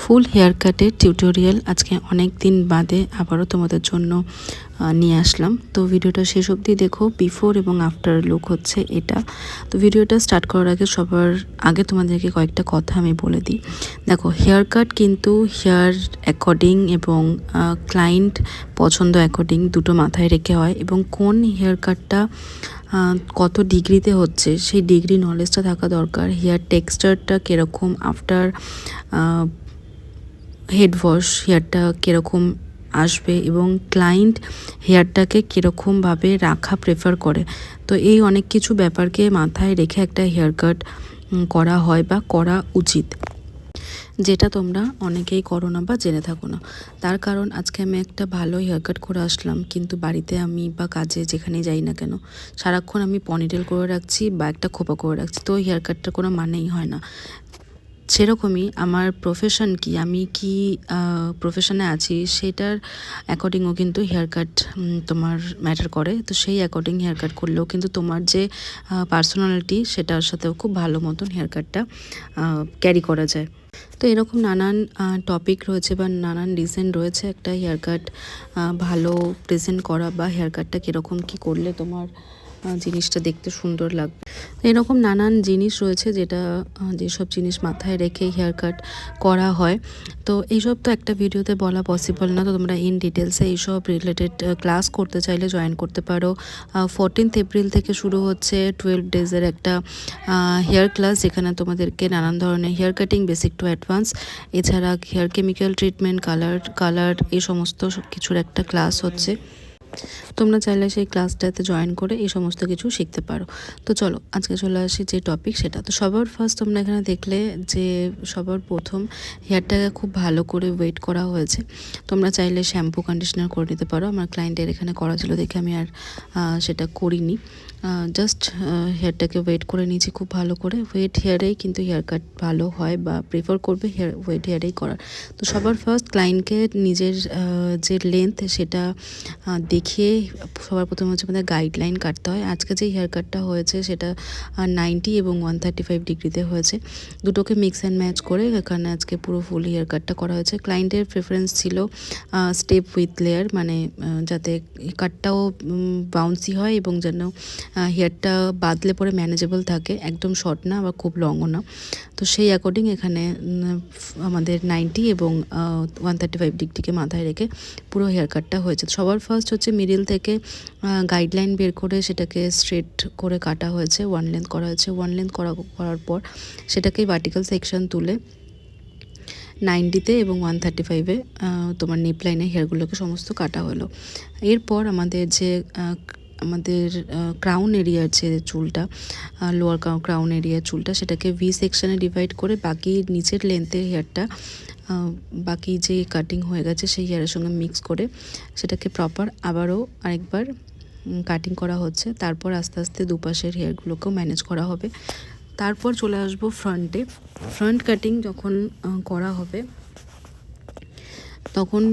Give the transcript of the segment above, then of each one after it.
ফুল hair কাটের tutorial আজকে অনেক দিন বাদে আবারও তোমাদের জন্য নিয়ে আসলাম। তো ভিডিওটা শেষ অবধি দেখো। বিফোর এবং আফটার লুক হচ্ছে এটা। তো ভিডিওটা স্টার্ট করার আগে সবার আগে তোমাদেরকে কয়েকটা কথা আমি বলে দিই। দেখো, হেয়ার কাট কিন্তু হেয়ার অ্যাকর্ডিং এবং ক্লায়েন্ট পছন্দ অ্যাকর্ডিং দুটো মাথায় রেখে হয়, এবং কোন হেয়ার কাটটা কত ডিগ্রিতে হচ্ছে সেই ডিগ্রি নলেজটা থাকা দরকার। হেয়ার টেক্সচারটা কীরকম আফটার হেড ওয়াশ, হেয়ারটা কীরকম আসবে, এবং ক্লায়েন্ট হেয়ারটাকে কীরকমভাবে রাখা প্রেফার করে। তো এই অনেক কিছু ব্যাপারকে মাথায় রেখে একটা হেয়ার কাট করা হয় বা করা উচিত, যেটা তোমরা অনেকেই করো না বা জেনে থাকো না। তার কারণ আজকে আমি একটা ভালো হেয়ার কাট করে আসলাম, কিন্তু বাড়িতে আমি বা কাজে যেখানেই যাই না কেন সারাক্ষণ আমি পনিটেল করে রাখছি বা একটা খোপা করে রাখছি, তো হেয়ার কাটটার কোনো মানেই হয় না। সেরকমই আমার প্রফেশন কি, আমি কি প্রফেশনে আছি সেটার অ্যাকর্ডিংও কিন্তু হেয়ার কাট তোমার ম্যাটার করে। তো সেই অ্যাকর্ডিং হেয়ার কাট করলেও কিন্তু তোমার যে পার্সোনালিটি সেটার সাথেও খুব ভালো মতন হেয়ার কাটটা ক্যারি করা যায়। তো এরকম নানান টপিক রয়েছে বা নানান রিজন রয়েছে একটা হেয়ার কাট ভালো প্রেজেন্ট করা, বা হেয়ার কাটটা কীরকম কী করলে তোমার জিনিসটা দেখতে সুন্দর লাগবে। এরকম নানান জিনিস রয়েছে যেটা যেসব জিনিস মাথায় রেখে হেয়ার কাট করা হয়। তো এইসব তো একটা ভিডিওতে বলা পসিবল না, তো তোমরা ইন ডিটেলসে এইসব রিলেটেড ক্লাস করতে চাইলে জয়েন করতে পারো। 14th এপ্রিল থেকে শুরু হচ্ছে 12 ডেজের একটা হেয়ার ক্লাস, যেখানে তোমাদেরকে নানান ধরনের hair cutting basic to advance, এছাড়া হেয়ার কেমিক্যাল ট্রিটমেন্ট, কালার এই সমস্ত কিছুর একটা ক্লাস হচ্ছে। তোমরা চাইলে সেই ক্লাসটাতে জয়েন করে এই সমস্ত কিছু শিখতে পারো। তো চলো আজকে চলে আসি যে টপিক সেটা। তো সবার ফার্স্ট তোমরা এখানে দেখলে যে সবার প্রথম হেয়ারটাকে খুব ভালো করে ওয়েট করা হয়েছে। তোমরা চাইলে শ্যাম্পু কন্ডিশনার করে নিতে পারো। আমার ক্লায়েন্টের এখানে করা ছিল দেখে আমি আর সেটা করিনি। জাস্ট হেয়ারটাকে ওয়েট করে নিয়েছি খুব ভালো করে। ওয়েট হেয়ারেই কিন্তু হেয়ার কাট ভালো হয় বা প্রেফার করবে ওয়েট হেয়ারেই করার। তো সবার ফার্স্ট ক্লায়েন্টকে নিজের যে লেন্থ সেটা দেখিয়ে সবার প্রথমে হচ্ছে আমাদের গাইডলাইন কাটতে হয়। আজকে যে হেয়ার কাটটা হয়েছে সেটা 90 এবং 135 ডিগ্রিতে হয়েছে। দুটোকে মিক্স অ্যান্ড ম্যাচ করে এখানে আজকে পুরো ফুল হেয়ার কাটটা করা হয়েছে। ক্লায়েন্টের প্রেফারেন্স ছিল স্টেপ উইথ লেয়ার, মানে যাতে কাটটাও বাউন্সি হয় এবং যেন হেয়ারটা বাঁধলে পরে ম্যানেজেবল থাকে, একদম শর্ট না আবার খুব লংও না। তো সেই অ্যাকর্ডিং এখানে আমাদের 90 এবং 135 ডিগ্রিকে মাথায় রেখে পুরো হেয়ার কাটটা হয়েছে। সবার ফার্স্ট হচ্ছে মিডিল থেকে গাইডলাইন বের করে সেটাকে স্ট্রেট করে কাটা হয়েছে, ওয়ান লেন্থ করা হয়েছে। ওয়ান লেন্থ করার পর সেটাকে ভার্টিক্যাল সেকশন তুলে 90-তে এবং 135-এ তোমার নিপ লাইনে হেয়ারগুলোকে সমস্ত কাটা হলো। এরপর আমাদের ক্রাউন এরিয়ার যে চুলটা, লোয়ার ক্রাউন এরিয়ার চুলটা, সেটাকে ভি সেকশানে ডিভাইড করে বাকি নিচের লেন্থের হেয়ারটা বাকি যে কাটিং হয়ে গেছে সেই হেয়ারের সঙ্গে মিক্স করে সেটাকে প্রপার আবারও আরেকবার কাটিং করা হচ্ছে। তারপর আস্তে আস্তে দুপাশের হেয়ারগুলোকেও ম্যানেজ করা হবে। তারপর চলে আসবো ফ্রন্টে। ফ্রন্ট কাটিং যখন করা হবে তখন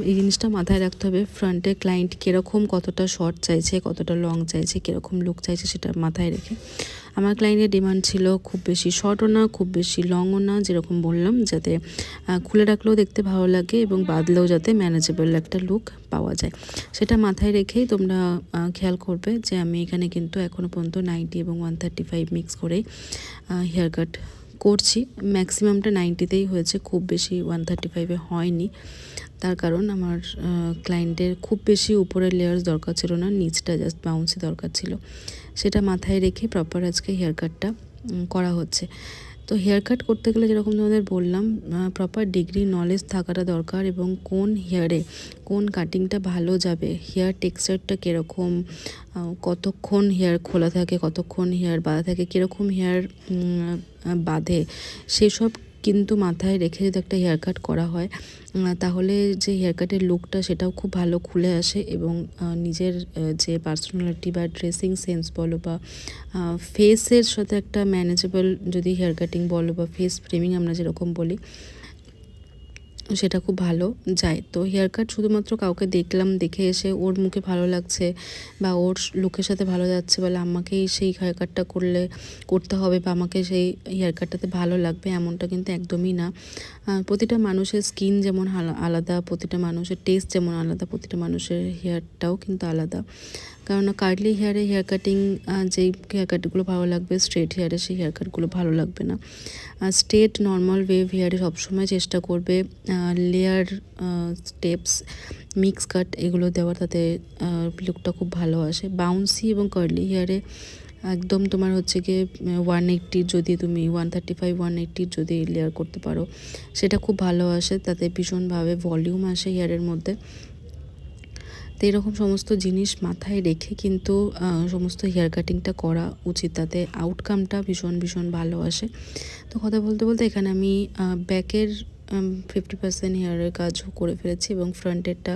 এই জিনিসটা মাথায় রাখতে হবে, ফ্রন্টে ক্লায়েন্ট কীরকম কতটা শর্ট চাইছে, কতটা লং চাইছে, কীরকম লুক চাইছে সেটা মাথায় রেখে। আমার ক্লায়েন্টের ডিমান্ড ছিল খুব বেশি শর্টও না খুব বেশি লংও না, যেরকম বললাম, যাতে খুলে রাখলেও দেখতে ভালো লাগে এবং বাঁধলেও যাতে ম্যানেজেবল একটা লুক পাওয়া যায়। সেটা মাথায় রেখেই তোমরা খেয়াল করবে যে আমি এখানে কিন্তু এখনও পর্যন্ত 90 এবং 135 মিক্স করেই হেয়ার কাট করছি। ম্যাক্সিমামটা 90-তেই হয়েছে, খুব বেশি 135-এ হয়নি। তার কারণ আমার ক্লায়েন্টের খুব বেশি উপরের লেয়ার্স দরকার ছিল না, নিচটা জাস্ট বাউন্সি দরকার ছিল। সেটা মাথায় রেখে প্রপার আজকে হেয়ার কাটটা করা হচ্ছে। তো হেয়ার কাট করতে গেলে যেরকম তোমাদের বললাম, প্রপার ডিগ্রি নলেজ থাকাটা দরকার, এবং কোন হেয়ারে কোন কাটিংটা ভালো যাবে, হেয়ার টেক্সচারটা কীরকম, কতক্ষণ হেয়ার খোলা থাকে, কতক্ষণ হেয়ার বাঁধা থাকে, কীরকম হেয়ার বাঁধে, সেসব কিন্তু মাথায় রেখে যদি একটা হেয়ার কাট করা হয় তাহলে যে হেয়ার কাটের লুকটা সেটাও খুব ভালো খুলে আসে, এবং নিজের যে পার্সোনালিটি বা ড্রেসিং সেন্স বলো বা ফেসের সাথে একটা ম্যানেজেবল যদি হেয়ার কাটিং বলো বা ফেস ফ্রেমিং আমরা যেরকম বলি, সেটা খুব ভালো যায়। তো হেয়ার কাট শুধুমাত্র কাউকে দেখলাম, দেখে এসে ওর মুখে ভালো লাগছে বা ওর লুকের সাথে ভালো যাচ্ছে বলে আমাকেই সেই হেয়ার কাটটা করতে হবে বা আমাকে সেই হেয়ার কাটটাতে ভালো লাগবে, এমনটা কিন্তু একদমই না। প্রতিটা মানুষের স্কিন যেমন আলাদা, প্রতিটা মানুষের টেস্ট যেমন আলাদা, প্রতিটা মানুষের হেয়ারটাও কিন্তু আলাদা। কারণ কার্লি হেয়ারে হেয়ার কাটিং, যেই হেয়ার কাটগুলো ভালো লাগবে স্ট্রেট হেয়ারে সেই হেয়ার কাটগুলো ভালো লাগবে না। স্ট্রেট নর্মাল ওয়েভ হেয়ারে সবসময় চেষ্টা করবে লেয়ার, স্টেপস, মিক্স কাট এগুলো দেওয়ার, তাতে লুকটা খুব ভালো আসে। বাউন্সি এবং কার্লি হেয়ারে একদম তোমার হচ্ছে গিয়ে 180 যদি তুমি 135 180 যদি লেয়ার করতে পারো সেটা খুব ভালো আসে, তাতে ভীষণভাবে ভলিউম আসে হেয়ারের মধ্যে। তো এরকম সমস্ত জিনিস মাথায় রেখে কিন্তু সমস্ত হেয়ার কাটিংটা করা উচিত, তাতে আউটকামটা ভীষণ ভীষণ ভালো আসে। তো কথা বলতে বলতে এখানে আমি ব্যাকের 50% হেয়ারের কাজও করে ফেলেছি এবং ফ্রন্টেরটা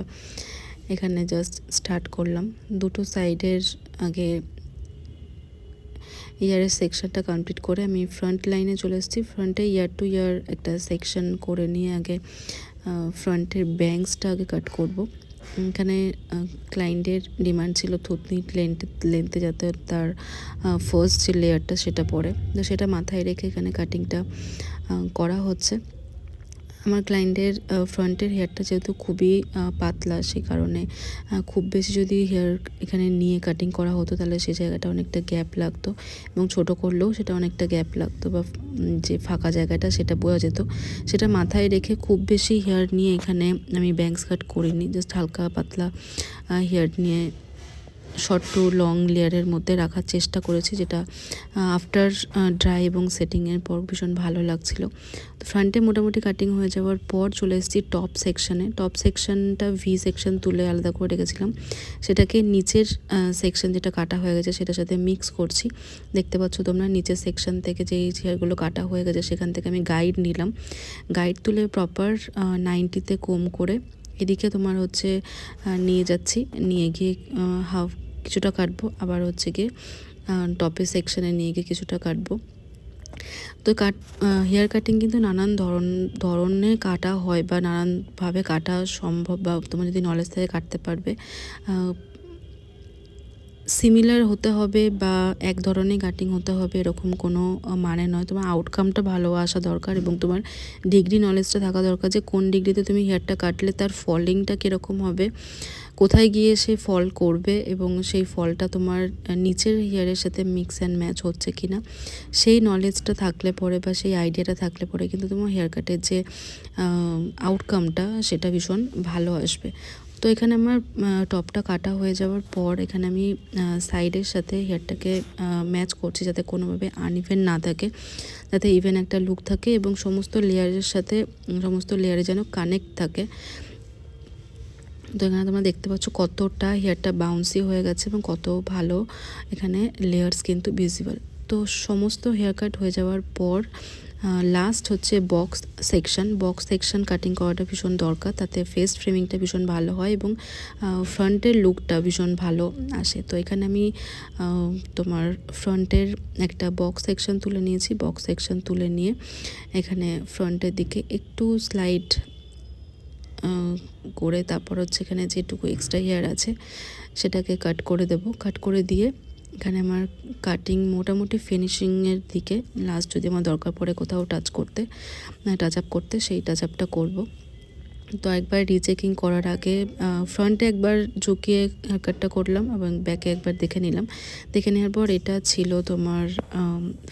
এখানে জাস্ট স্টার্ট করলাম। দুটো সাইডের আগে ইয়ারের সেকশনটা কমপ্লিট করে আমি ফ্রন্ট লাইনে চলে এসেছি। ফ্রন্টে ইয়ার টু ইয়ার একটা সেকশন করে নিয়ে আগে ফ্রন্টের ব্যাংসটা আগে কাট করব। এখানে ক্লায়েন্টের ডিমান্ড ছিল থুতনি লেন্থে যাতে তার ফার্স্ট যে লেয়ারটা সেটা পড়ে, তো সেটা মাথায় রেখে এখানে কাটিংটা করা হচ্ছে। আমার ক্লায়েন্টের ফ্রন্টের হেয়ারটা যেহেতু খুবই পাতলা, সেই কারণে খুব বেশি যদি হেয়ার এখানে নিয়ে কাটিং করা হতো তাহলে সেই জায়গাটা অনেকটা গ্যাপ লাগতো, এবং ছোট করলেও সেটা অনেকটা গ্যাপ লাগতো বা যে ফাঁকা জায়গাটা সেটা বোঝা যেত। সেটা মাথায় রেখে খুব বেশি হেয়ার নিয়ে এখানে আমি ব্যাংস কাট করিনি, জাস্ট হালকা পাতলা হেয়ার নিয়ে শর্ট টু লং লেয়ারের মধ্যে রাখার চেষ্টা করেছি, যেটা আফটার ড্রাই এবং সেটিংয়ের পর ভীষণ ভালো লাগছিল। তো ফ্রন্টে মোটামুটি কাটিং হয়ে যাওয়ার পর চলে এসেছি টপ সেকশানে। টপ সেকশানটা ভি সেকশন তুলে আলাদা করে রেখেছিলাম, সেটাকে নিচের সেকশন যেটা কাটা হয়ে গেছে সেটার সাথে মিক্স করছি। দেখতে পাচ্ছ তোমরা নিচের সেকশন থেকে যেই হেয়ারগুলো কাটা হয়ে গেছে সেখান থেকে আমি গাইড নিলাম, গাইড তুলে প্রপার 90-তে কম করে এদিকে তোমার হচ্ছে নিয়ে যাচ্ছি, নিয়ে গিয়ে হাফ কিছুটা কাটবো, আবার হচ্ছে গিয়ে টপের সেকশানে নিয়ে গিয়ে কিছুটা কাটবো। তো হেয়ার কাটিং কিন্তু নানান ধরনের কাটা হয় বা নানানভাবে কাটা সম্ভব, বা তোমার যদি নলেজ থাকে কাটতে পারবে। সিমিলার হতে হবে বা এক ধরনের কাটিং হতে হবে এরকম কোনো মানে নয়, তোমার আউটকামটা ভালো আসা দরকার এবং তোমার ডিগ্রি নলেজটা থাকা দরকার যে কোন ডিগ্রিতে তুমি হেয়ারটা কাটলে তার ফলিংটা কীরকম হবে, কোথায় গিয়ে সে ফল করবে এবং সেই ফলটা তোমার নিচের হেয়ারের সাথে মিক্স অ্যান্ড ম্যাচ হচ্ছে কি না, সেই নলেজটা থাকলে পরে বা সেই আইডিয়াটা থাকলে পরে কিন্তু তোমার হেয়ার কাটের যে আউটকামটা সেটা ভীষণ ভালো আসবে। তো এখানে আমার টপটা কাটা হয়ে যাওয়ার পর এখানে আমি সাইডের সাথে হেয়ারটাকে ম্যাচ করছি যাতে কোনোভাবে আনইভেন না থাকে, যাতে ইভেন একটা লুক থাকে এবং সমস্ত লেয়ারের সাথে সমস্ত লেয়ারে যেন কানেক্ট থাকে। তো এখানে তোমরা দেখতে পাচ্ছ কতটা হেয়ারটা বাউন্সি হয়ে গেছে এবং কত ভালো এখানে লেয়ার্স কিন্তু ভিজিবল। তো সমস্ত হেয়ার কাট হয়ে যাওয়ার পর লাস্ট হচ্ছে বক্স সেকশন কাটিং করাটা ভীষণ দরকার, তাতে ফেস ফ্রেমিংটা ভীষণ ভালো হয় এবং ফ্রন্টের লুকটা ভীষণ ভালো আসে। তো এখানে আমি তোমার ফ্রন্টের একটা বক্স সেকশন তুলে নিয়েছি, বক্স সেকশন তুলে নিয়ে এখানে ফ্রন্টের দিকে একটু স্লাইড করে তারপর হচ্ছে এখানে যেটুকু এক্সট্রা হেয়ার আছে সেটাকে কাট করে দেব। কাট করে দিয়ে এখানে আমার কাটিং মোটামুটি ফিনিশিংয়ের দিকে, লাস্ট যদি আমার দরকার পড়ে কোথাও টাচ আপ করতে সেই টাচ আপটা করবো। তো একবার রিচেকিং করার আগে ফ্রন্টে একবার ঝুঁকিয়ে হেয়ারকাটটা করলাম এবং ব্যাকে একবার দেখে নিলাম। দেখে নেওয়ার পর এটা ছিল তোমার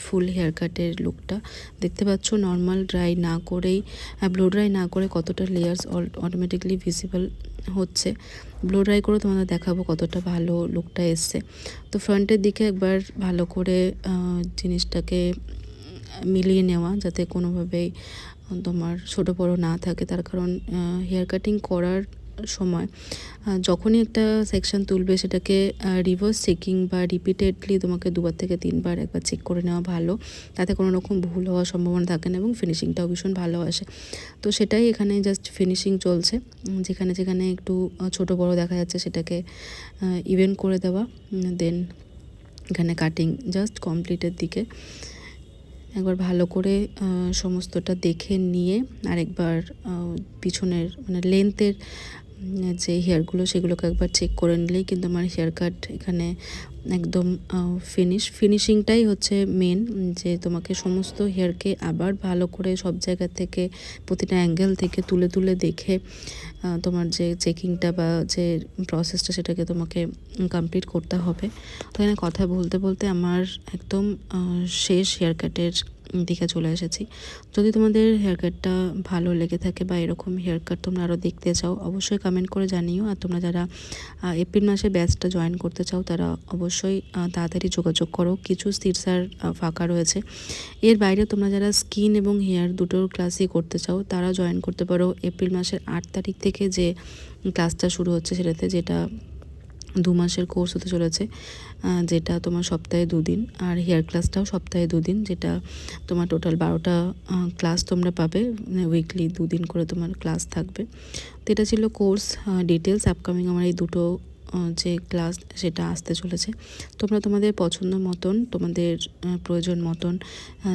ফুল হেয়ারকাটের লুকটা। দেখতে পাচ্ছ নর্মাল ড্রাই না করেই, ব্লো ড্রাই না করে কতটা লেয়ার্স অটোমেটিকলি ভিজিবল হচ্ছে। ব্লো ড্রাই করে তোমাদের দেখাবো কতটা ভালো লুকটা এসছে। তো ফ্রন্টের দিকে একবার ভালো করে জিনিসটাকে মিলিয়ে নেওয়া যাতে কোনোভাবেই তোমার ছোটো বড় না থাকে, তার কারণ হেয়ার কাটিং করার সময় যখনই একটা সেকশন তুলবে সেটাকে রিভার্স চেকিং বা রিপিটেডলি তোমাকে 2বার থেকে 3বার একবার চেক করে নেওয়া ভালো, তাতে কোনো রকম ভুল হওয়ার সম্ভাবনা থাকে না এবং ফিনিশিংটাও ভীষণ ভালো আসে। তো সেটাই এখানে জাস্ট ফিনিশিং চলছে, যেখানে যেখানে একটু ছোট বড় দেখা যাচ্ছে সেটাকে ইভেন করে দেওয়া, দেন এখানে কাটিং জাস্ট কমপ্লিটের দিকে। একবার ভালো করে সমস্তটা দেখে নিয়ে আরেকবার পিছনের মানে লেন্থের যে হেয়ারগুলো সেগুলোকে একবার চেক করে নিলেই কিন্তু আমার হেয়ার কাট এখানে একদম ফিনিশিংটাই হচ্ছে মেন, যে তোমাকে সমস্ত হেয়ারকে আবার ভালো করে সব জায়গা থেকে প্রতিটা অ্যাঙ্গেল থেকে তুলে তুলে দেখে তোমার যে চেকিংটা বা যে প্রসেসটা সেটাকে তোমাকে কমপ্লিট করতে হবে। তো এখানে কথা বলতে বলতে আমার একদম শেষ হেয়ার কাটের দিকে চলে এসেছি। যদি তোমাদের হেয়ার কাটটা ভালো লেগে থাকে বা এরকম হেয়ার কাট তোমরা আরও দেখতে চাও অবশ্যই কমেন্ট করে জানিও। আর তোমরা যারা এপ্রিল মাসে ব্যাচটা জয়েন করতে চাও তারা অবশ্যই তাড়াতাড়ি যোগাযোগ করো, কিছু সিটস আর ফাঁকা রয়েছে। এর বাইরে তোমরা যারা স্কিন এবং হেয়ার দুটোর ক্লাসই করতে চাও তারা জয়েন করতে পারো এপ্রিল মাসের 8 তারিখ থেকে যে ক্লাসটা শুরু হচ্ছে সেটাতে, যেটা 2 মাসের কোর্স হতে চলেছে, যেটা তোমার সপ্তাহে 2 দিন, আর হেয়ার ক্লাসটাও সপ্তাহে 2 দিন, যেটা তোমার টোটাল 12টা ক্লাস তোমরা পাবে, উইকলি 2 দিন করে তোমার ক্লাস থাকবে। তো এটা ছিল কোর্স ডিটেলস। আপকামিং আমার এই দুটো যে ক্লাস সেটা আসতে চলেছে। তোমরা তোমাদের পছন্দ মতন তোমাদের প্রয়োজন মতন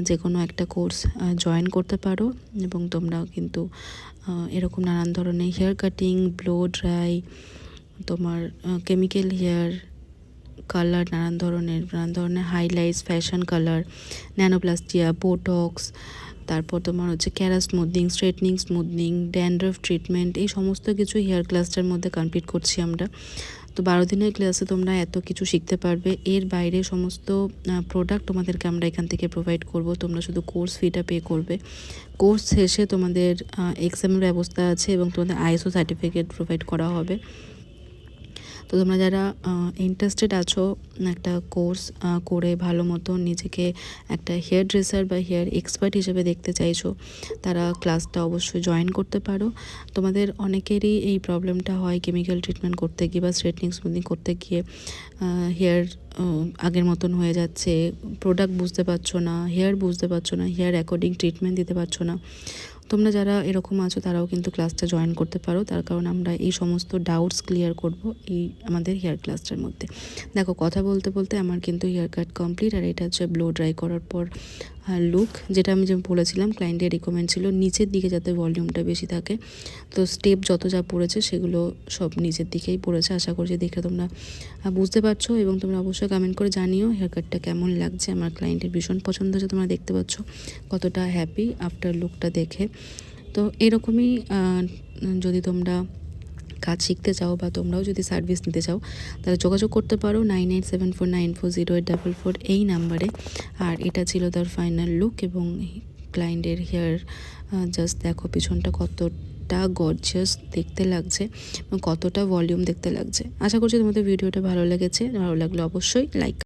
যে কোনো একটা কোর্স জয়েন করতে পারো, এবং তোমরা কিন্তু এরকম নানান ধরনের হেয়ার কাটিং, ব্লো ড্রাই, তোমার কেমিক্যাল হেয়ার কালার, নানান ধরনের highlights, fashion colour, nanoplastia, botox, তারপর তোমার হচ্ছে kera smoothing, straightening, smoothing, dandruff treatment, এই সমস্ত কিছু হেয়ার ক্লাসটার মধ্যে কমপ্লিট করছি আমরা। তো 12 দিনের ক্লাসে তোমরা এত কিছু শিখতে পারবে। এর বাইরে সমস্ত প্রোডাক্ট তোমাদেরকে আমরা এখান থেকে প্রোভাইড করব, তোমরা শুধু কোর্স ফিটা পে করবে। কোর্স শেষে তোমাদের এক্সামের ব্যবস্থা আছে এবং তোমাদের আইএসও সার্টিফিকেট প্রোভাইড করা হবে। তো তোমরা যারা ইন্টারেস্টেড আছো একটা কোর্স করে ভালো মতো নিজেকে একটা হেয়ার ড্রেসার বা হেয়ার এক্সপার্ট হিসেবে দেখতে চাইছো, তারা ক্লাসটা অবশ্যই জয়েন করতে পারো। তোমাদের অনেকেরই এই প্রবলেমটা হয় কেমিক্যাল ট্রিটমেন্ট করতে গিয়ে বা স্ট্রেটনিং স্মুথনিং করতে গিয়ে হেয়ার আগের মতন হয়ে যাচ্ছে, প্রোডাক্ট বুঝতে পারছো না, হেয়ার বুঝতে পারছো না, হেয়ার অ্যাকর্ডিং ট্রিটমেন্ট দিতে পারছো না। তোমরা যারা এরকম আছো তারাও কিন্তু ক্লাসটা জয়েন করতে পারো, তার কারণ আমরা এই সমস্ত ডাউটস ক্লিয়ার করব এই আমাদের হেয়ার ক্লাসটার মধ্যে। দেখো কথা বলতে বলতে আমার কিন্তু হেয়ার কাট কমপ্লিট, আর এটা হচ্ছে ব্লো ড্রাই করার পর লুক, যেটা আমি যে বলেছিলাম ক্লায়েন্টের রিকমেন্ড ছিল নিচের দিকে যাতে ভলিউমটা বেশি থাকে। তো স্টেপ যত যা পড়েছে সেগুলো সব নিচের দিকেই পড়েছে। আশা করছি দেখে তোমরা বুঝতে পারছো, এবং তোমরা অবশ্যই কমেন্ট করে জানিও হেয়ার কাটটা কেমন লাগছে। আমার ক্লায়েন্টের ভীষণ পছন্দ হয়েছে, তোমরা দেখতে পাচ্ছ কতটা হ্যাপি আফটার লুকটা দেখে। তো এরকমই যদি তোমরা কাজ শিখতে চাও বা তোমরাও যদি সার্ভিস নিতে চাও তাহলে যোগাযোগ করতে পারো 9874940844 এই নাম্বারে। আর এটা ছিল তার ফাইনাল লুক, এবং ক্লায়েন্টের হেয়ার জাস্ট দেখো পিছনটা কতটা গর্জিয়াস দেখতে লাগছে এবং কতটা ভলিউম দেখতে লাগছে। আশা করছি তোমাদের ভিডিওটা ভালো লেগেছে, ভালো লাগলে অবশ্যই লাইক